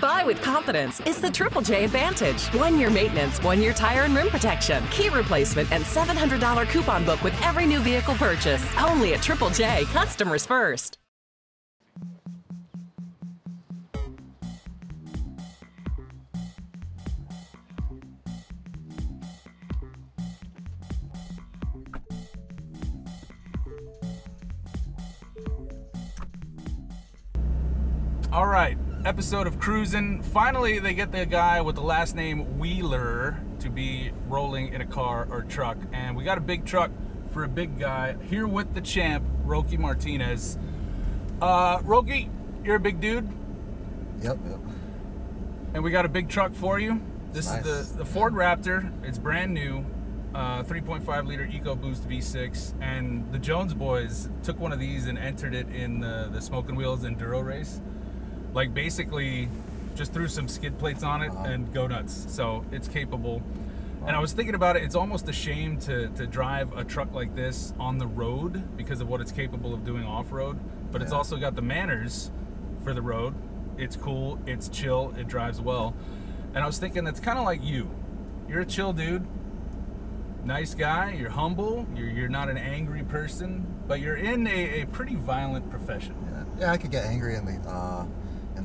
Buy with confidence is the Triple J Advantage. 1 year maintenance, 1 year tire and rim protection, key replacement, and $700 coupon book with every new vehicle purchase. Only at Triple J, customers first. All right, episode of Cruising. Finally, they get the guy with the last name Wheeler to be rolling in a car or truck. And we got a big truck for a big guy here with the champ, Roque Martinez. Roque, you're a big dude. Yep. And we got a big truck for you. This nice. is the Ford Raptor. It's brand new. 3.5 liter EcoBoost V6. And the Jones boys took one of these and entered it in the Smoking Wheels Enduro race. Like basically just threw some skid plates on it and go nuts. So it's capable. And I was thinking about it, it's almost a shame to drive a truck like this on the road because of what it's capable of doing off-road. But it's also got the manners for the road. It's cool, it's chill, it drives well. And I was thinking that's kind of like you. You're a chill dude, nice guy, you're humble, you're not an angry person, but you're in a pretty violent profession. Yeah, I could get angry in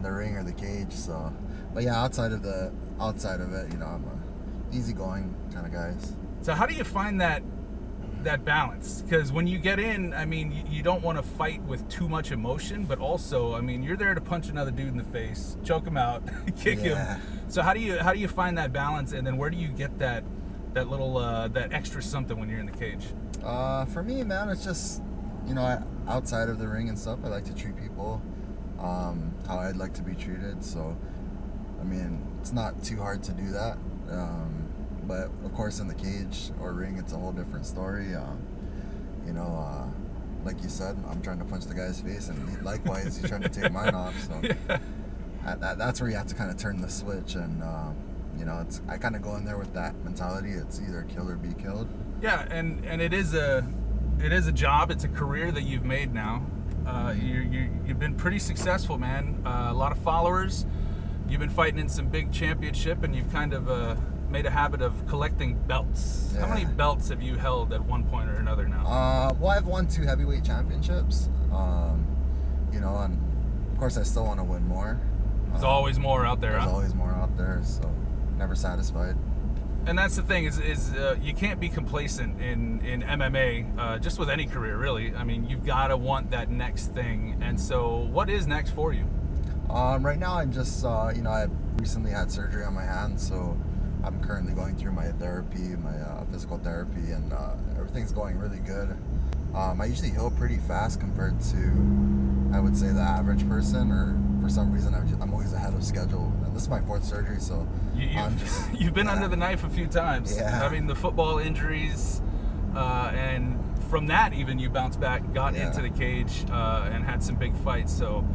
the ring or the cage. So, but yeah, outside of it, you know, I'm a easygoing kind of guy. So how do you find that balance? Because when you get in, I mean, you don't want to fight with too much emotion, but also, I mean, you're there to punch another dude in the face, choke him out, kick him. So how do you find that balance, and then where do you get that little that extra something when you're in the cage? For me, man, it's just, you know, outside of the ring and stuff, I like to treat people how I'd like to be treated. So, I mean, it's not too hard to do that. But of course, in the cage or ring, it's a whole different story. You know, like you said, I'm trying to punch the guy's face, and likewise, he's trying to take mine off. So that's where you have to kind of turn the switch. And you know, I kind of go in there with that mentality. It's either kill or be killed. Yeah, and it is a job. It's a career that you've made now. You've been pretty successful, man. A lot of followers. You've been fighting in some big championship, and you've kind of made a habit of collecting belts. How many belts have you held at one point or another now? Well, I've won 2 heavyweight championships. You know, and of course I still want to win more. There's always more out there. There's always more out there, so never satisfied. And that's the thing is you can't be complacent in MMA, just with any career, really. I mean, you've got to want that next thing. And so what is next for you? Right now I'm just, you know, I recently had surgery on my hand, so I'm currently going through my therapy, my physical therapy, and everything's going really good. I usually heal pretty fast compared to, I would say, the average person, or for some reason I'm always ahead of schedule. And this is my 4th surgery, so you've been under the knife a few times. Yeah. I mean, the football injuries, and from that even you bounced back, got into the cage, and had some big fights. So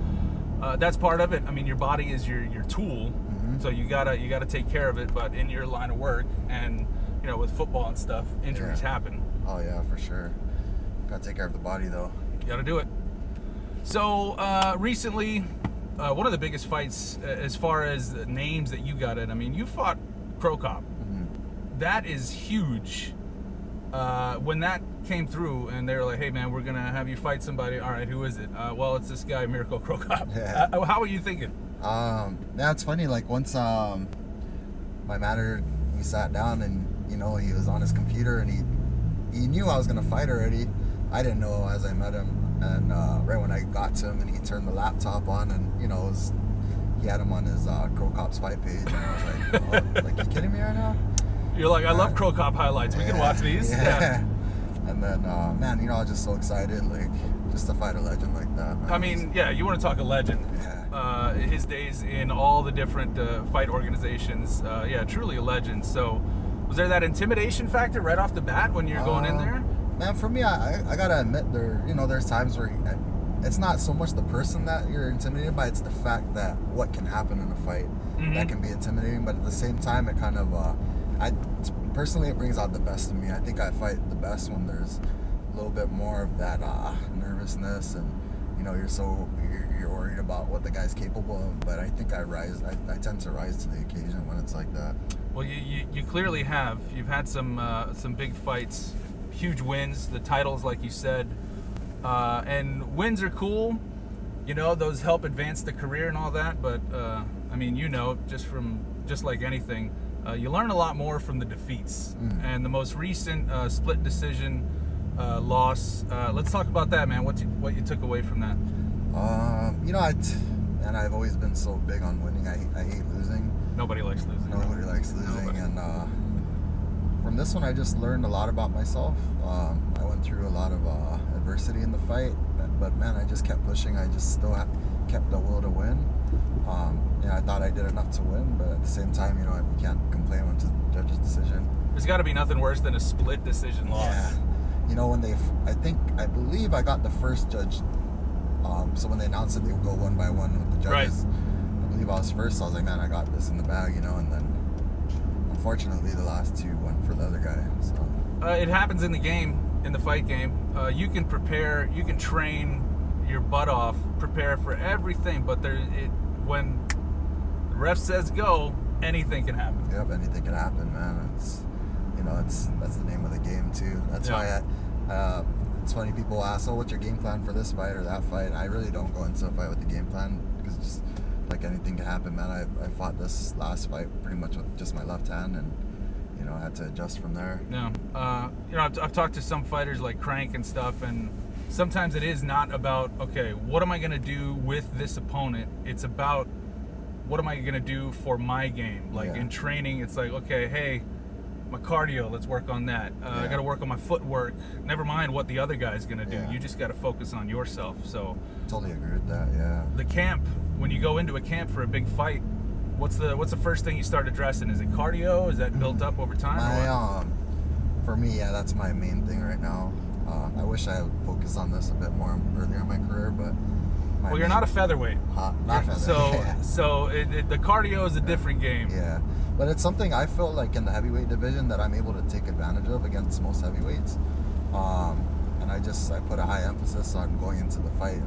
that's part of it. I mean, your body is your tool, so you gotta take care of it. But in your line of work, and you know, with football and stuff, injuries happen. Oh yeah, for sure. Gotta take care of the body though. You gotta do it. So recently, one of the biggest fights as far as the names that you got in, I mean, you fought Crow Cop. That is huge. When that came through and they were like, hey man, we're gonna have you fight somebody. All right, who is it? Well, it's this guy, Miracle Crow Cop. How were you thinking? Yeah, it's funny, like once my manager, we sat down, and you know, he was on his computer, and he knew I was gonna fight already. I didn't know as I met him, and right when I got to him and he turned the laptop on, and you know, he had him on his Crow Cop's fight page, and I was like, oh, like, you kidding me right now? You're like, I love Crow Cop highlights. We can watch these. And then, man, you know, I was just so excited, like, just to fight a legend like that, man. I mean, yeah, you want to talk a legend. His days in all the different fight organizations, yeah, truly a legend. So was there that intimidation factor right off the bat when you're going in there? Man, for me, I gotta admit, there's times where it's not so much the person that you're intimidated by, it's the fact that what can happen in a fight that can be intimidating. But at the same time, it kind of, personally, it brings out the best in me. I think I fight the best when there's a little bit more of that nervousness, and you know, you're worried about what the guy's capable of. But I think I tend to rise to the occasion when it's like that. Well, you clearly have. You've had some big fights, huge wins, the titles, like you said, and wins are cool. You know, those help advance the career and all that. But I mean, you know, just like anything, you learn a lot more from the defeats. And the most recent split decision loss. Let's talk about that, man. What you took away from that? You know, I've always been so big on winning. I hate losing. Nobody likes losing. Nobody likes losing. Nobody. And from this one, I just learned a lot about myself. I went through a lot of adversity in the fight, but man, I just kept pushing. I just still kept the will to win. You know, I thought I did enough to win, but at the same time, you know, you can't complain when it's a judge's decision. There's got to be nothing worse than a split decision loss. Yeah. You know, when I believe I got the first judge. So when they announced it, they would go one by one with the judges. Right. I believe I was first. So I was like, man, I got this in the bag, you know. And then, unfortunately, the last two went for the other guy. So it happens in the game, in the fight game. You can prepare, you can train your butt off, prepare for everything. But when the ref says go, anything can happen. Yep, anything can happen, man. That's the name of the game too. That's why it's funny, people ask, oh, what's your game plan for this fight or that fight? I really don't go into a fight with the game plan, because just like anything can happen, man. I fought this last fight pretty much with just my left hand, and you know, I had to adjust from there. Yeah. You know, I've talked to some fighters like Crank and stuff, and sometimes it is not about, okay, what am I going to do with this opponent? It's about, what am I going to do for my game? Like in training, it's like, okay, hey, my cardio, let's work on that. I got to work on my footwork. Never mind what the other guy's going to do. You just got to focus on yourself. So totally agree with that. Yeah. The camp, when you go into a camp for a big fight, what's the first thing you start addressing? Is it cardio? Is that built up over time? For me, yeah, that's my main thing right now. I wish I would focus on this a bit more earlier in my career, but well, you're not a featherweight. Not featherweight. So the cardio is a different game. Yeah. But it's something I feel like in the heavyweight division that I'm able to take advantage of against most heavyweights. And I put a high emphasis on going into the fight.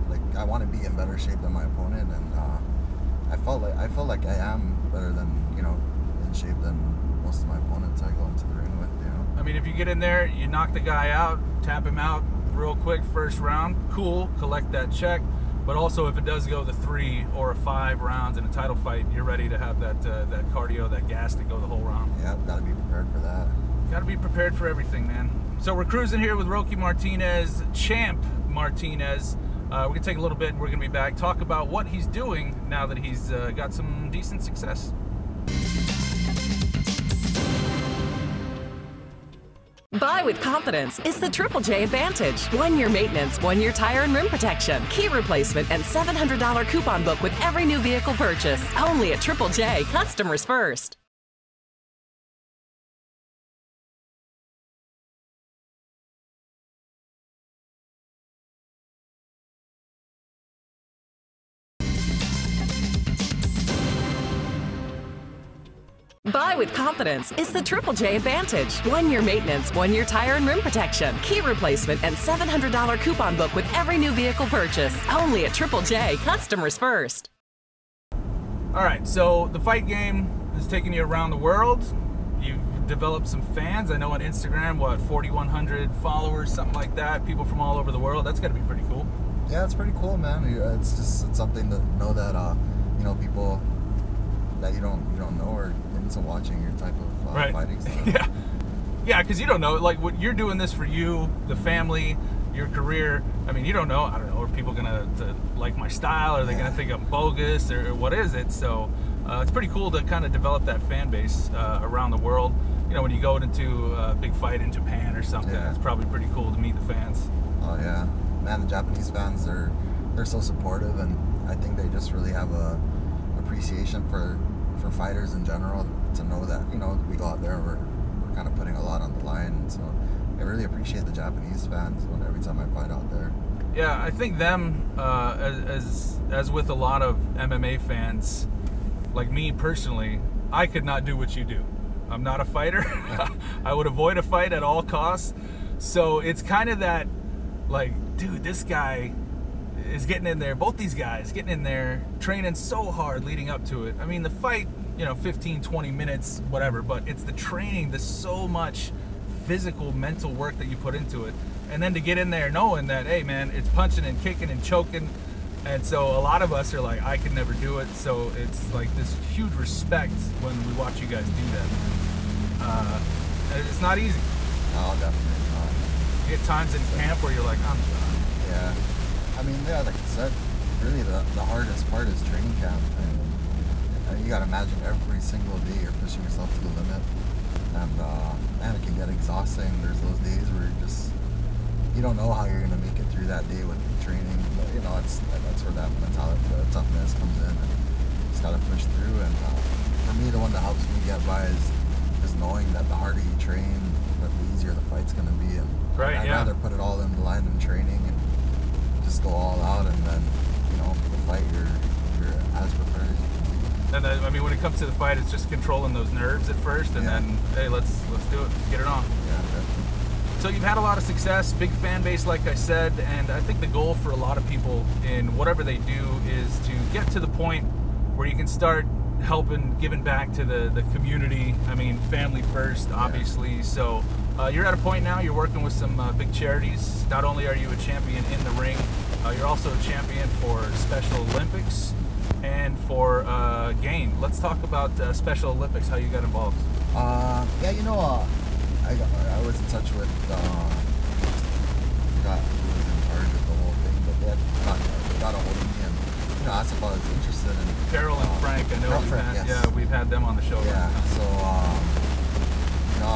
Like, I want to be in better shape than my opponent, and I feel like I am better than, you know, in shape than most of my opponents I go into the ring with, you know. I mean, if you get in there, you knock the guy out, tap him out real quick first round, cool, collect that check. But also, if it does go the 3 or 5 rounds in a title fight, you're ready to have that cardio, that gas to go the whole round. Yeah, got to be prepared for that. Got to be prepared for everything, man. So we're cruising here with Roque Martinez, Champ Martinez. We're going to take a little bit, and we're going to be back, talk about what he's doing now that he's got some decent success. Buy with confidence is the Triple J Advantage. 1 year maintenance, 1 year tire and rim protection, key replacement, and $700 coupon book with every new vehicle purchase. Only at Triple J, customers first. Buy with confidence is the Triple J Advantage. 1 year maintenance, 1 year tire and rim protection, key replacement, and $700 coupon book with every new vehicle purchase. Only at Triple J, customers first. All right, so the fight game is taking you around the world. You've developed some fans. I know on Instagram, what, 4,100 followers, something like that. People from all over the world. That's got to be pretty cool. Yeah, it's pretty cool, man. It's something to know that you know, people that you don't know are into watching your type of fighting stuff. Yeah, because you don't know, like, what you're doing this for you, the family, your career. I mean, you don't know. I don't know. Are people gonna like my style? Are they gonna think I'm bogus, or what is it? So it's pretty cool to kind of develop that fan base around the world. You know, when you go into a big fight in Japan or something, it's probably pretty cool to meet the fans. Oh yeah, man, the Japanese fans, they're so supportive, and I think they just really have a appreciation for fighters in general, to know that, you know, we go out there, we're kind of putting a lot on the line. So I really appreciate the Japanese fans every time I fight out there. Yeah, I think them, as with a lot of MMA fans, like me personally, I could not do what you do. I'm not a fighter. I would avoid a fight at all costs. So it's kind of that, like, dude, this guy is getting in there. Both these guys getting in there, training so hard leading up to it. I mean, the fight, 15, 20 minutes, whatever, but it's the training, the so much physical, mental work that you put into it. And then to get in there knowing that, hey, man, it's punching and kicking and choking. And so a lot of us are like, I could never do it. So it's like this huge respect when we watch you guys do that. It's not easy. No, definitely not. You get times in camp where you're like, I'm done. Yeah. I mean, yeah, like I said, really the hardest part is training camp. And you gotta imagine every single day you're pushing yourself to the limit. And man, it can get exhausting. There's those days where you don't know how you're gonna make it through that day with training. But that's where that mentality, the toughness comes in, and you just gotta push through. And for me, the one that helps me get by is knowing that the harder you train, the easier the fight's gonna be. And I'd rather put it all in the line in training and just go all out, and then the fight you're as prepared as you can be. And I mean, when it comes to the fight, it's just controlling those nerves at first, and then hey, let's do it, get it on. Yeah, definitely. So you've had a lot of success, big fan base, like I said, and I think the goal for a lot of people in whatever they do is to get to the point where you can start helping, giving back to the community. I mean, family first, obviously. So you're at a point now, you're working with some big charities. Not only are you a champion in the ring, you're also a champion for Special Olympics and for GAIN. Let's talk about Special Olympics, how you got involved. I was in touch with, I forgot who was in charge of the whole thing, but they got a hold of me and asked if I was interested in. Carol and Frank, I know we've had them on the show. Yeah, so I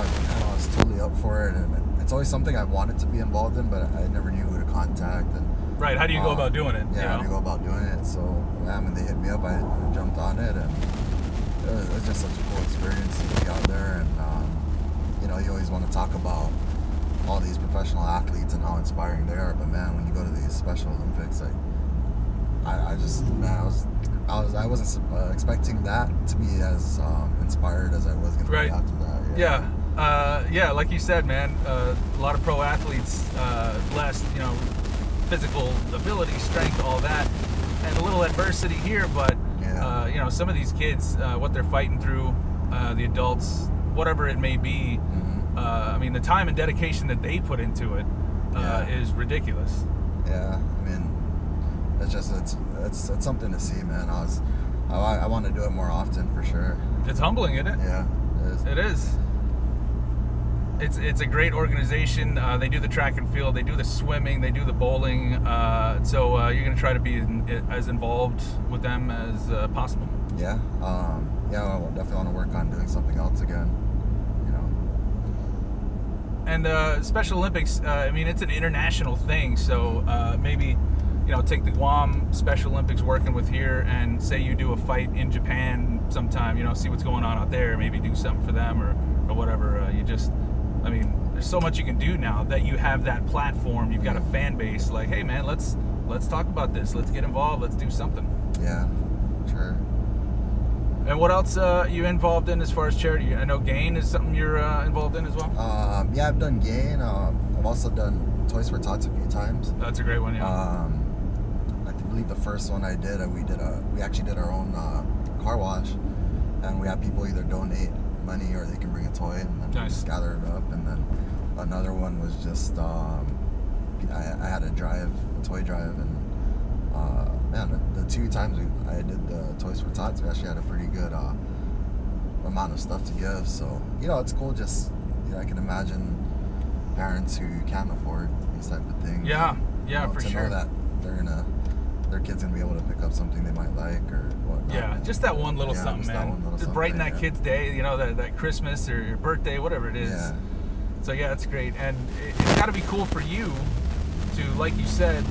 was totally up for it, and it's always something I wanted to be involved in, but I never knew who to contact. And right, how do you go about doing it? Yeah, how do you go about doing it? So when they hit me up, I jumped on it, and it was just such a cool experience to be out there. And you always want to talk about all these professional athletes and how inspiring they are, but man, when you go to these Special Olympics, I wasn't expecting that to be as inspired as I was going to be after that. Yeah, like you said, man, a lot of pro athletes, less, physical ability, strength, all that, and a little adversity here, but some of these kids, what they're fighting through, the adults, whatever it may be, I mean, the time and dedication that they put into it is ridiculous. Yeah, I mean, it's something to see, man. I want to do it more often for sure. It's humbling, isn't it? Yeah, it is. It is. It's a great organization. They do the track and field, they do the swimming, they do the bowling. So you're going to try to be as involved with them as possible. Yeah. I definitely want to work on doing something else again. And Special Olympics, I mean, it's an international thing. So maybe, take the Guam Special Olympics working with here, and say you do a fight in Japan sometime. See what's going on out there. Maybe do something for them or whatever. I mean, there's so much you can do now that you have that platform. You've got a fan base. Like, hey, man, let's talk about this. Let's get involved. Let's do something. Yeah, sure. And what else you involved in as far as charity? I know GAIN is something you're involved in as well. Yeah, I've done GAIN. I've also done Toys for Tots a few times. That's a great one, yeah. I believe the first one I did, we actually did our own car wash, and we had people either donate money or they can bring a toy, and then we just gather it up. And then another one was just I had a toy drive, and man, the 2 times I did the Toys for Tots, we actually had a pretty good amount of stuff to give. So it's cool. Just I can imagine parents who can't afford these type of things. Yeah, for to sure. know that their kid's gonna be able to pick up something they might like or whatnot. Yeah, just that one little something, man. Just brighten that kid's day. That Christmas or your birthday, whatever it is. Yeah. So yeah, it's great, and it's got to be cool for you to, like you said,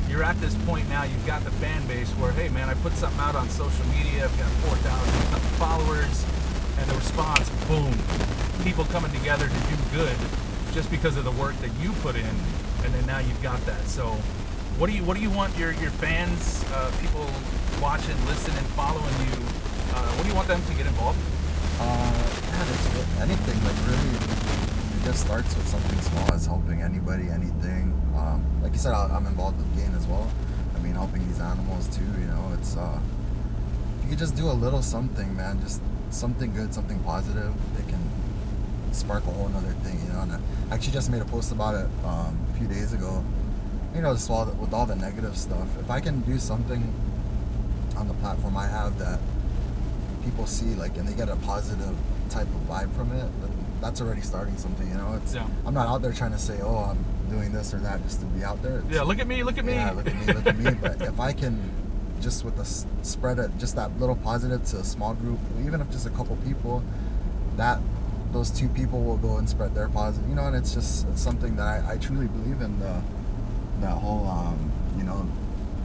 you're at this point now, you've got the fan base where, hey man, I put something out on social media, I've got 4,000 followers, and the response, boom, people coming together to do good just because of the work that you put in, and then now you've got that. So what do you want your fans, people watching, listening, following you, what do you want them to get involved in? Anything, like really, it just starts with something small as helping anybody, anything. Like you said, I'm involved with GAIN as well. I mean, helping these animals too, you know, it's, you could just do a little something, man, just something good, something positive. It can spark a whole nother thing, you know. And I actually just made a post about it a few days ago, you know, just with all the negative stuff. If I can do something on the platform I have that people see, like, and they get a positive type of vibe from it, that's already starting something, you know. It's, I'm not out there trying to say, oh, I'm doing this or that just to be out there. It's, look at me, look at me. Yeah, look at me, look at me. But if I can just with the spread it, just that little positive to a small group, even if just a couple people, that those 2 people will go and spread their positive, you know. And it's something that I truly believe in, that whole you know,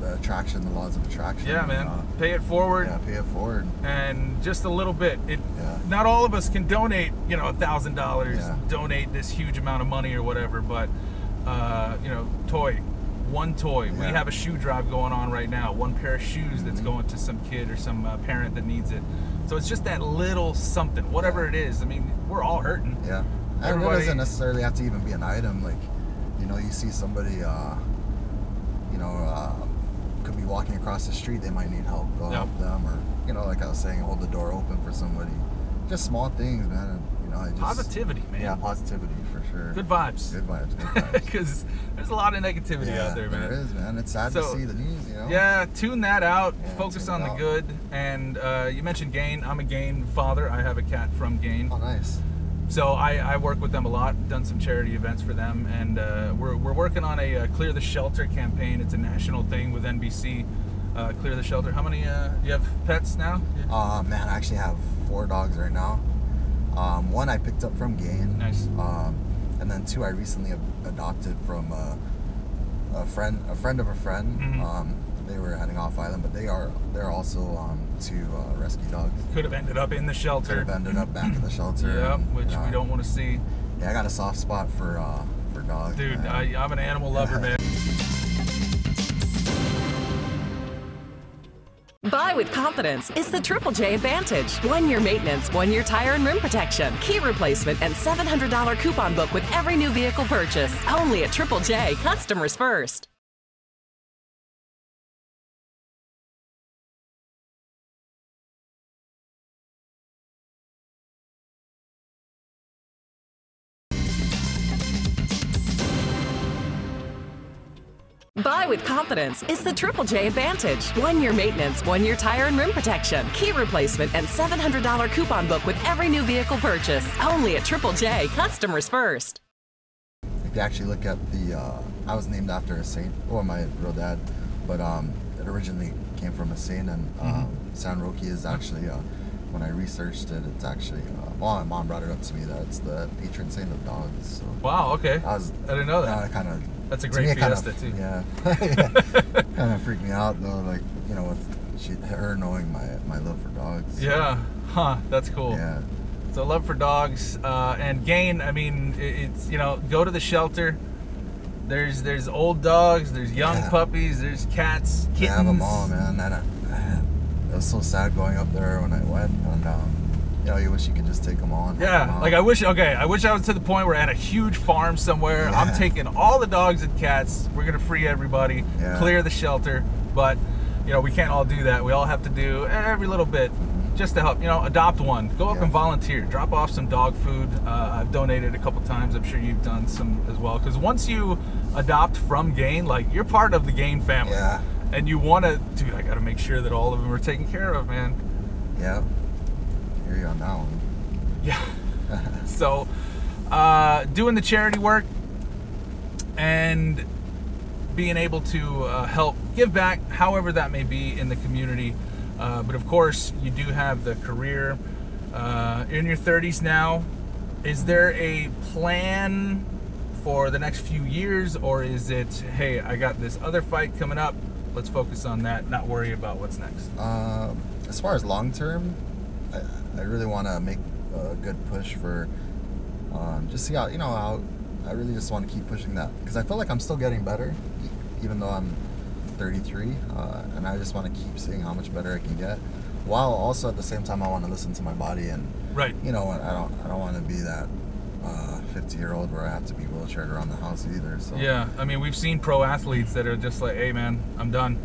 the attraction, the laws of attraction. Yeah, man. Pay it forward. Yeah, pay it forward. And just a little bit. Not all of us can donate, you know, $1,000, donate this huge amount of money or whatever, but you know, one toy. We have a shoe drive going on right now. 1 pair of shoes that's going to some kid or some parent that needs it. So it's just that little something, whatever it is. I mean, we're all hurting. Yeah. And it doesn't necessarily have to even be an item. Like, you know, you see somebody, you know, could be walking across the street, they might need help, go help them, or, you know, like I was saying, hold the door open for somebody. Just small things, man. And, you know, positivity, man. Yeah, positivity for sure. Good vibes. Good vibes. Good vibes. Because there's a lot of negativity out there, man. There is, man. It's sad to see the news, you know. Yeah, tune that out. Focus on the good. And you mentioned GAIN. I'm a GAIN father. I have a cat from GAIN. Oh, nice. So I work with them a lot, done some charity events for them, and we're working on a Clear the Shelter campaign. It's a national thing with NBC, Clear the Shelter. How many, do you have pets now? Man, I actually have 4 dogs right now. 1 I picked up from GAIN. Nice. And then 2 I recently adopted from a friend of a friend. Mm-hmm. They were heading off island, but they're also 2 rescue dogs. Could have ended up in the shelter. Could have ended up back in the shelter. Yeah, which we don't want to see. Yeah, I got a soft spot for dogs. Dude, I'm an animal lover, man. Buy with confidence is the Triple J Advantage. 1-year maintenance, 1-year tire and rim protection, key replacement, and $700 coupon book with every new vehicle purchase. Only at Triple J, customers first. Buy with confidence is the Triple J Advantage. 1-year maintenance, 1-year tire and rim protection, key replacement, and $700 coupon book with every new vehicle purchase. Only at Triple J, customers first. If you actually look at I was named after a saint, or my real dad, but it originally came from a saint, and San Roque is actually, when I researched it, it's actually, well, my mom brought it up to me that it's the patron saint of dogs. So wow, okay. I didn't know that. That's a great fiesta, too. Yeah. Kind of freaked me out, though, like, you know, with her knowing my love for dogs. Yeah. Huh, that's cool. Yeah. So love for dogs, and GAIN, I mean, it's, you know, go to the shelter. There's old dogs, there's young puppies, there's cats, kittens. I have them all, man. And it was so sad going up there when I went, and you know, you wish you could just take them on. Yeah, like I wish I was to the point where at a huge farm somewhere, I'm taking all the dogs and cats, we're gonna free everybody, clear the shelter, but you know, we can't all do that. We all have to do every little bit just to help, you know, adopt one, go up and volunteer, drop off some dog food. I've donated a couple times, I'm sure you've done some as well, because once you adopt from GAIN, like, you're part of the GAIN family. Yeah. And you want to, dude, I got to make sure that all of them are taken care of, man. Yeah. Here you are now. Yeah. So, doing the charity work and being able to help give back, however that may be, in the community. But of course, you do have the career. In your 30s now, is there a plan for the next few years, or is it, hey, I got this other fight coming up, let's focus on that, not worry about what's next? As far as long term, I really want to make a good push for just see how, you know, how I really just want to keep pushing that, because I feel like I'm still getting better, even though I'm 33, and I just want to keep seeing how much better I can get, while also at the same time I want to listen to my body, and right, you know, I don't want to be that 50-year-old where I have to be wheelchaired around the house either. So yeah, I mean, we've seen pro athletes that are just like, hey man, I'm done.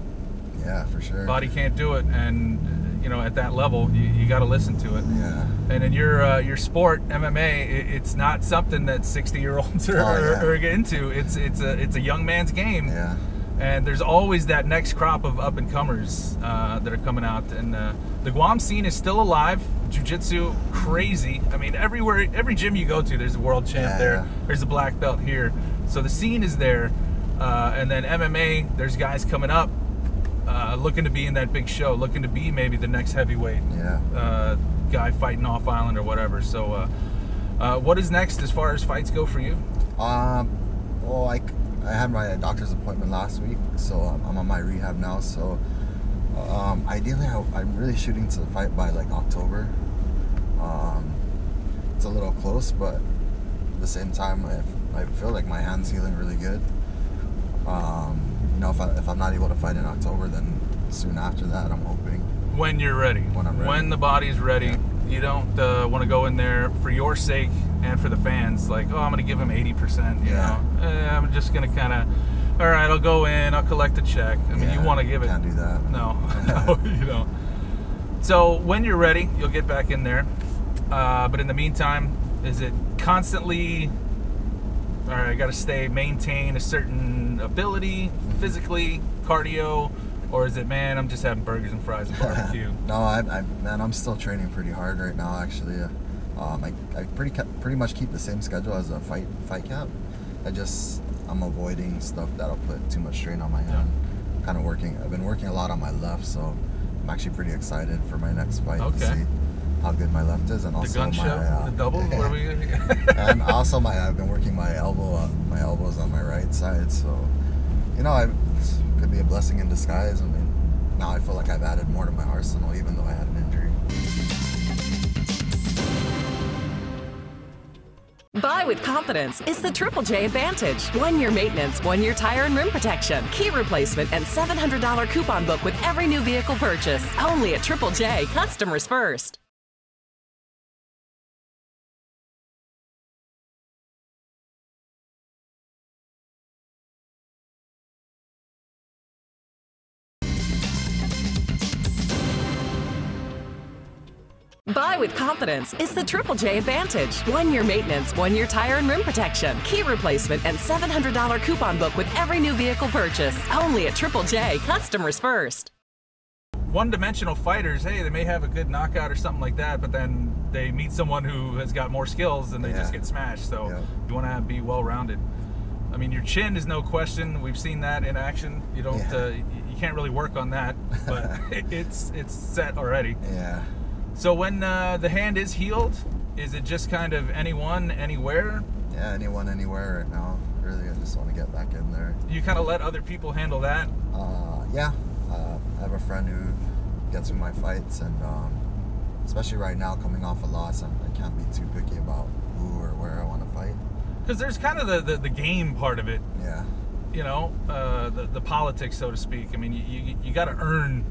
Yeah, for sure. Body can't do it, and you know, at that level, you got to listen to it. Yeah. And in your sport, MMA, it's not something that 60-year-olds are into. It's a young man's game. Yeah. And there's always that next crop of up-and-comers that are coming out. And the Guam scene is still alive. Jiu-jitsu, crazy. I mean, everywhere, every gym you go to, there's a world champ there. Yeah. There's a black belt here. So the scene is there. And then MMA, there's guys coming up looking to be in that big show, looking to be maybe the next heavyweight guy fighting off island or whatever. So what is next as far as fights go for you? Well, I had my doctor's appointment last week, so I'm on my rehab now. So ideally, I'm really shooting to fight by like October. It's a little close, but at the same time, I feel like my hand's healing really good. You know, if I'm not able to fight in October, then soon after that, I'm hoping. When you're ready. When I'm ready. When the body's ready. Yeah. You don't want to go in there for your sake and for the fans, like, oh, I'm going to give him 80%, you know. I'm just going to kind of, all right, I'll go in, I'll collect a check. I mean, you want to give it. Can't do that. No, no, you don't. So when you're ready, you'll get back in there. But in the meantime, is it constantly, all right, I got to maintain a certain ability, physically, cardio, or is it, man, I'm just having burgers and fries and barbecue? No, man, I'm still training pretty hard right now, actually. I pretty much keep the same schedule as a fight camp. I'm avoiding stuff that'll put too much strain on my hand. Kind of I've been working a lot on my left, so I'm actually pretty excited for my next fight to see how good my left is, and also the gun show, the double. What are we? And also I've been working my elbows on my right side, so you know, it could be a blessing in disguise. I mean, now I feel like I've added more to my arsenal, even though I had an injury. Buy with confidence is the Triple J Advantage. 1 year maintenance, 1 year tire and rim protection, key replacement, and $700 coupon book with every new vehicle purchase. Only at Triple J, customers first. Buy with confidence is the Triple J Advantage. 1 year maintenance, 1 year tire and rim protection, key replacement, and $700 coupon book with every new vehicle purchase. Only at Triple J, customers first. One-dimensional fighters, hey, they may have a good knockout or something like that, but then they meet someone who has got more skills and they just get smashed. So you want to be well-rounded. I mean, your chin is no question. We've seen that in action. You don't, you can't really work on that, but it's set already. Yeah. So when the hand is healed, is it just kind of anyone, anywhere? Yeah, anyone, anywhere right now. Really, I just want to get back in there. You kind of let other people handle that? Yeah. I have a friend who gets me my fights, and especially right now, coming off a loss, I can't be too picky about who or where I want to fight. Because there's kind of the game part of it. Yeah. You know, the politics, so to speak. I mean, you got to earn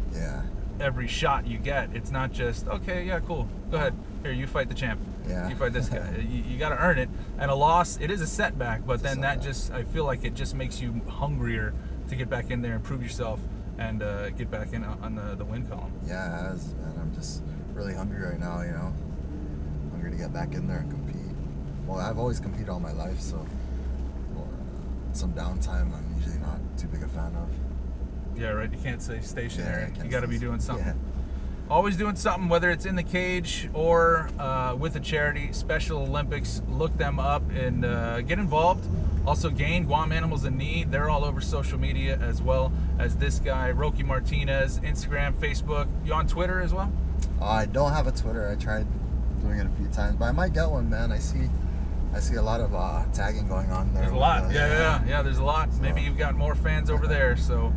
every shot you get. It's not just, okay, yeah, cool, go ahead. Here, you fight the champ. Yeah. You fight this guy. you got to earn it. And a loss, it is a setback, but then that just, I feel like it just makes you hungrier to get back in there and prove yourself and get back in on the win column. Yeah, it has, man. I'm just really hungry right now, you know. Hungry to get back in there and compete. Well, I've always competed all my life, so some downtime I'm usually not too big a fan of. Yeah, right. You can't stay stationary. Yeah, you got to be doing something. Yeah. Always doing something, whether it's in the cage or with a charity. Special Olympics, look them up and get involved. Also, Guam Animals in Need. They're all over social media, as well as this guy, Roque Martinez, Instagram, Facebook. You on Twitter as well? I don't have a Twitter. I tried doing it a few times, but I might get one, man. I see a lot of tagging going on there. There's a lot. Yeah, there's a lot. So. Maybe you've got more fans over there. So,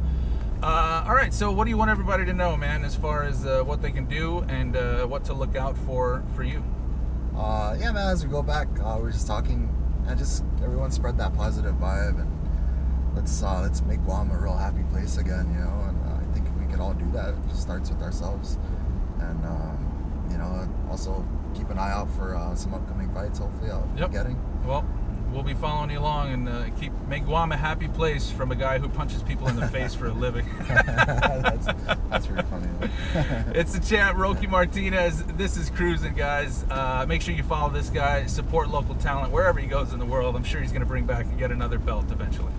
all right. So, what do you want everybody to know, man, as far as what they can do and what to look out for you? Yeah, man. As we go back, we're just talking, and just everyone spread that positive vibe, and let's make Guam a real happy place again, you know. And I think we can all do that. It just starts with ourselves, and you know, also keep an eye out for some upcoming fights. Hopefully, I'll be getting. Well, we'll be following you along and make Guam a happy place from a guy who punches people in the face for a living. that's pretty funny. It's the champ, Roque Martinez. This is Cruising, guys. Make sure you follow this guy. Support local talent wherever he goes in the world. I'm sure he's going to bring back and get another belt eventually.